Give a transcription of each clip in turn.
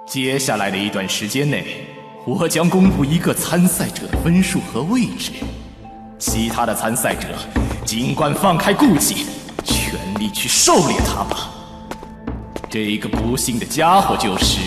接下来的一段时间内，我将公布一个参赛者的分数和位置，其他的参赛者尽管放开顾忌，全力去狩猎他吧。这个不幸的家伙就是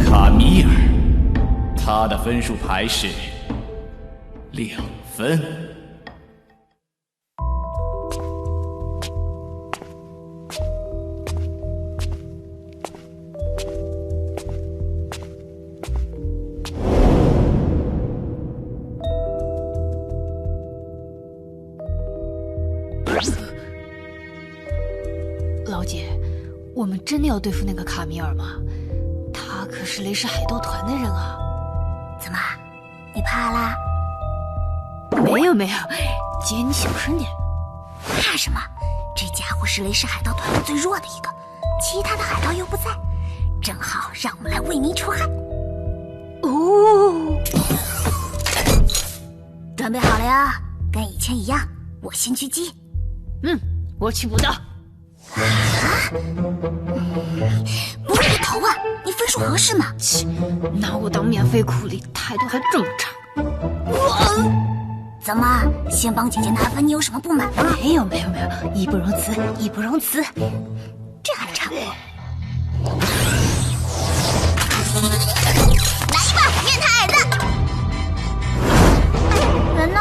卡米尔，他的分数牌是2分。老姐，我们真的要对付那个卡米尔吗？他可是雷氏海盗团的人啊！怎么，你怕啦？没有，姐你小声点。怕什么？这家伙是雷氏海盗团最弱的一个，其他的海盗又不在，正好让我们来为民除害。哦，准备好了呀？跟以前一样，我先狙击。我去补刀。不是个头啊！你分数合适吗？切，拿我当免费苦力，态度还这么差。怎么，先帮姐姐拿分，你有什么不满吗？没有，义不容辞，义不容辞。这还差不多。来一把面瘫矮子！人呢？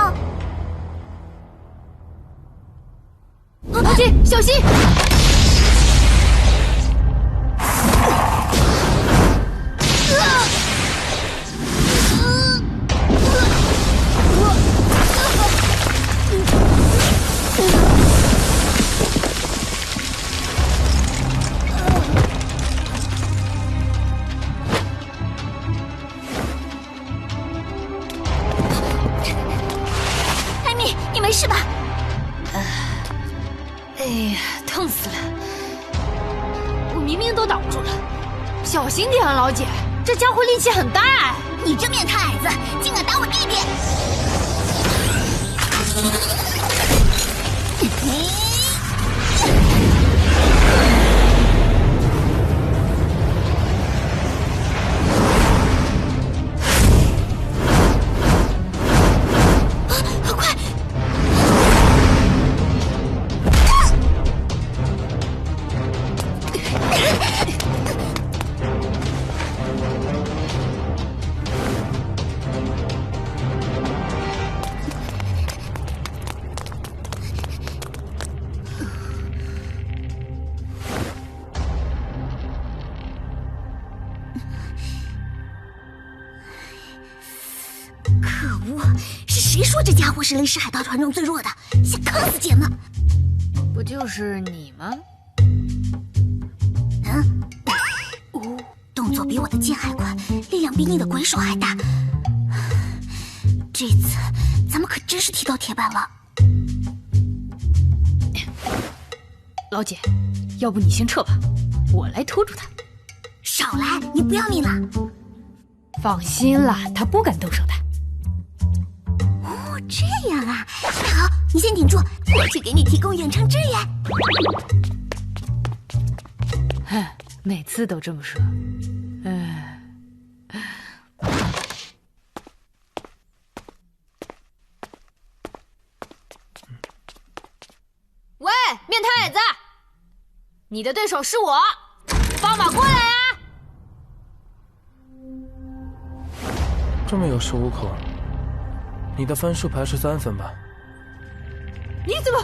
老姐，小心！艾米，你没事吧？哎呀，疼死了！我明明都挡住了，小心点啊，老姐，这家伙力气很大哎！你这面瘫矮子，竟敢打我弟弟！可恶！是谁说这家伙是雷氏海盗团中最弱的？想坑死姐吗？不就是你吗？动作比我的剑还快，力量比你的鬼手还大。这次咱们可真是踢到铁板了。老姐，要不你先撤吧，我来拖住他。少来，你不要命了？放心啦，他不敢动手的。哦，这样啊，那好，你先顶住，我去给你提供远程支援。哼，每次都这么说。喂，面瘫矮子，你的对手是我，放马过来啊！这么有恃无恐，你的分数牌是3分吧？你怎么？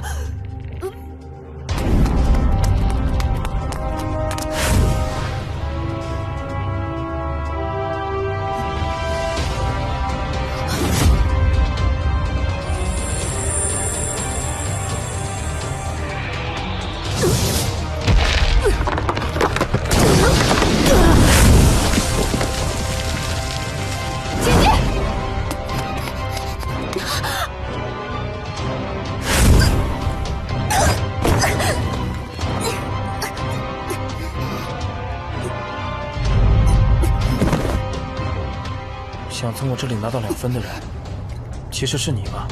想从我这里拿到2分的人，其实是你吧？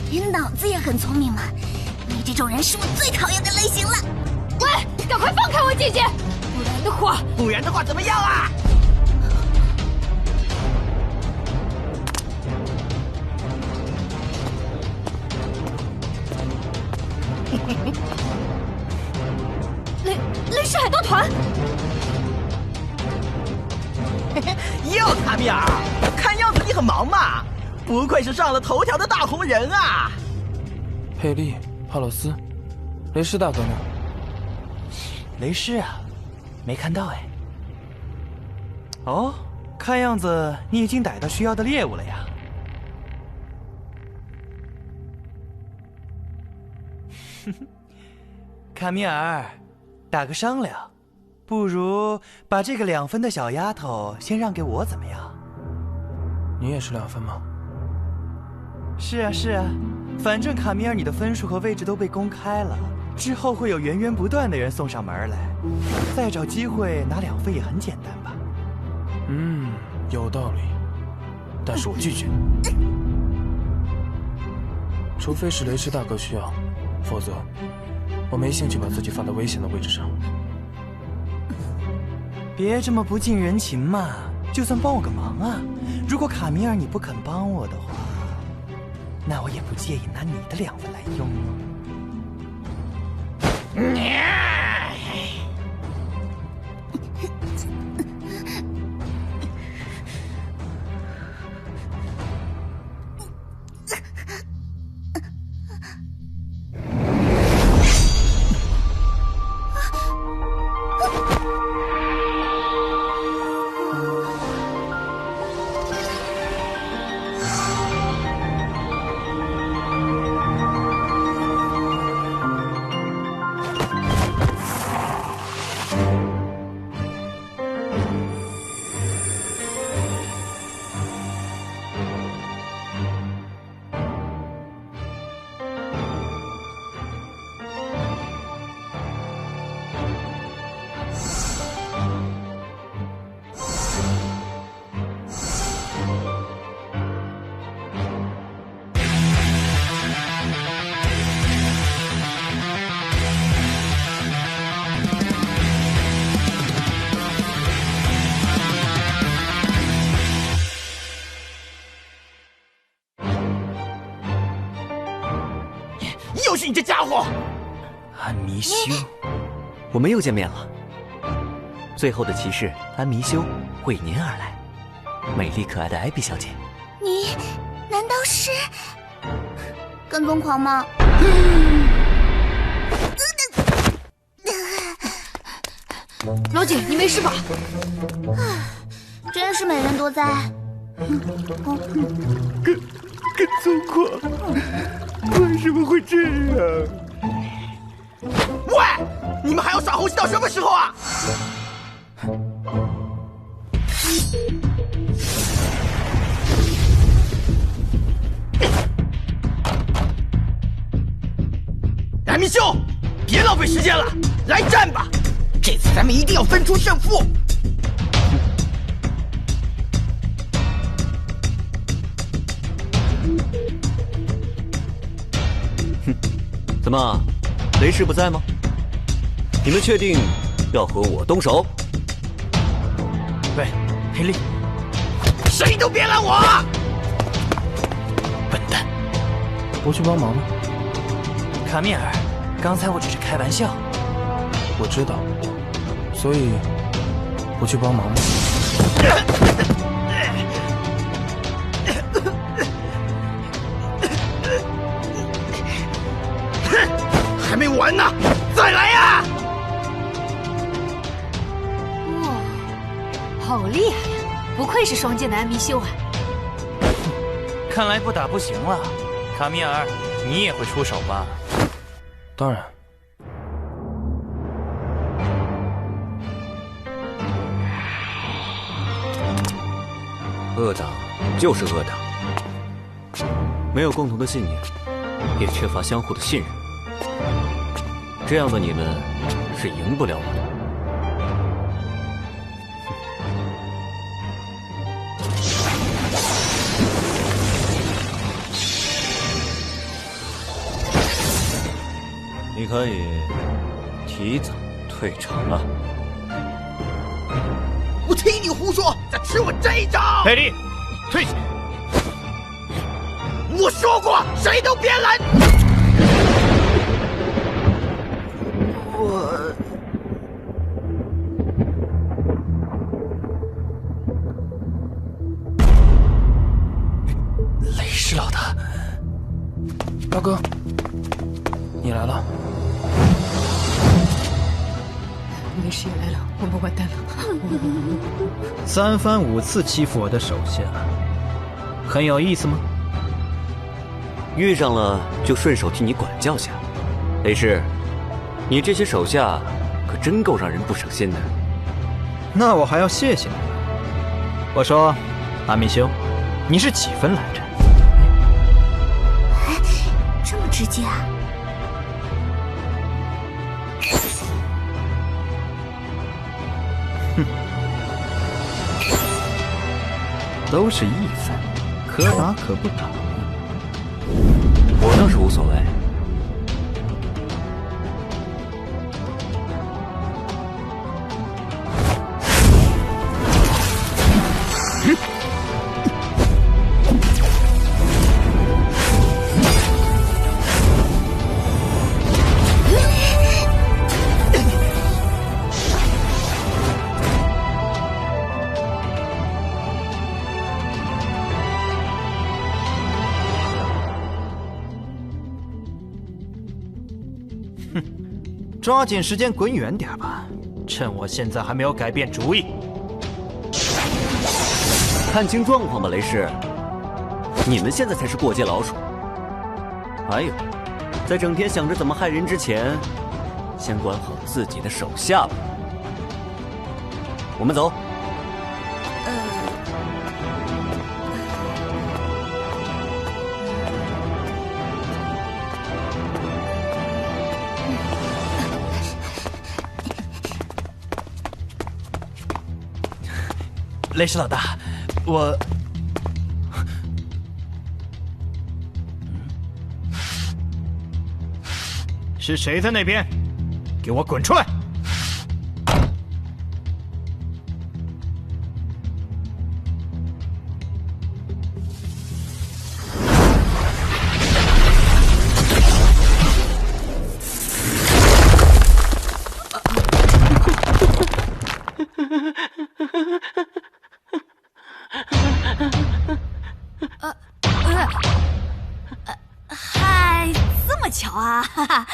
你脑子也很聪明嘛！你这种人是我最讨厌的类型了。喂，赶快放开我姐姐，不然的话怎么样啊？雷氏海盗团。哟，卡米尔，看样子你很忙嘛，不愧是上了头条的大红人啊！佩利、帕洛斯，雷氏大哥呢？雷氏啊，没看到哎。哦，看样子你已经逮到需要的猎物了呀。卡米尔，打个商量，不如把这个2分的小丫头先让给我，怎么样？你也是2分吗？是啊是啊，反正卡米尔你的分数和位置都被公开了，之后会有源源不断的人送上门来，再找机会拿2分也很简单吧？有道理，但是我拒绝。除非是雷氏大哥需要，否则我没兴趣把自己放在危险的位置上。别这么不近人情嘛，就算帮我个忙啊！如果卡米尔你不肯帮我的话，那我也不介意拿你的2分来用。又是你这家伙！安迷修，我们又见面了。最后的骑士安迷修为您而来，美丽可爱的艾比小姐。你难道是跟踪狂吗？老姐，你没事吧？真是美人多灾。跟踪狂，为什么会这样？喂，你们还要耍猴戏到什么时候啊？蓝明修，别浪费时间了，来战吧！这次咱们一定要分出胜负。怎么，雷氏不在吗？你们确定要和我动手？喂，黑莉，谁都别拦我！笨蛋，不去帮忙吗？卡米尔，刚才我只是开玩笑。我知道，所以不去帮忙吗？还没完呢，再来呀！哇，好厉害呀！不愧是双剑的安迷修啊！看来不打不行了，卡米尔，你也会出手吧？当然。恶党就是恶党，没有共同的信念，也缺乏相互的信任。这样的你们是赢不了我的。你可以提早退场了。我听你胡说，再吃我这一招！佩利，退下！我说过，谁都别拦！雷氏老大，大哥，你来了。雷氏也来了，我们完蛋了。3番5次欺负我的手下，很有意思吗？遇上了就顺手替你管教下。雷氏，你这些手下可真够让人不省心的。那我还要谢谢你。我说，阿明兄，你是几分来着？哎，这么直接啊！都是1分，可打可不打。我倒是无所谓。抓紧时间滚远点吧，趁我现在还没有改变主意。看清状况吧，雷氏，你们现在才是过街老鼠。还有，在整天想着怎么害人之前，先管好自己的手下吧。我们走。雷氏老大，我是谁在那边？给我滚出来！嗨，这么巧啊！哈哈，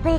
被